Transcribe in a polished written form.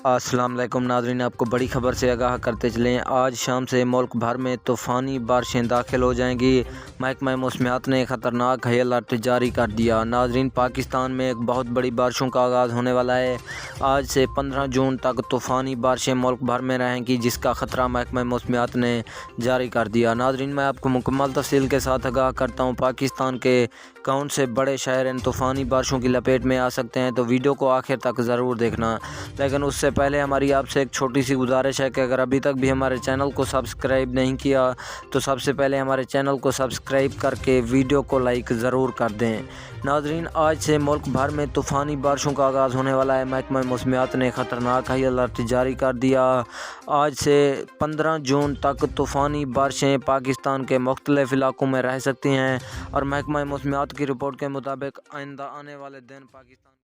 السلام علیکم ناظرین، آپ کو بڑی خبر سے آگاہ کرتے چلیں۔ آج شام سے ملک بھر میں طوفانی بارشیں داخل ہو جائیں گی۔ محکمہ موسمیات نے خطرناک ہائی الرٹ جاری کر دیا۔ ناظرین، پاکستان میں ایک بہت بڑی بارشوں کا آغاز ہونے والا ہے۔ آج سے 15 جون تک طوفانی بارشیں ملک بھر میں رہیں گی، جس کا خطرہ محکمہ موسمیات نے جاری کر دیا۔ ناظرین، میں آپ کو مکمل تفصیل کے ساتھ آگاہ کرتا ہوں پاکستان کے کون سے بڑے شہر ان طوفانی بارشوں کی لپیٹ میں آ سکتے ہیں، تو ویڈیو کو آخر تک ضرور دیکھنا۔ لیکن اس سے پہلے ہماری آپ سے ایک چھوٹی سی گزارش ہے کہ اگر ابھی تک بھی ہمارے چینل کو سبسکرائب نہیں کیا تو سب سے پہلے ہمارے چینل کو سبسکرائب کر کے ویڈیو کو لائک ضرور کر دیں۔ ناظرین، آج سے ملک بھر میں طوفانی بارشوں کا آغاز ہونے والا ہے۔ محکمہ موسمیات نے خطرناک ہائی الرٹ جاری کر دیا۔ آج سے 15 جون تک طوفانی بارشیں پاکستان کے مختلف علاقوں میں رہ سکتی ہیں، اور محکمہ موسمیات کی رپورٹ کے مطابق آئندہ آنے والے دن پاکستان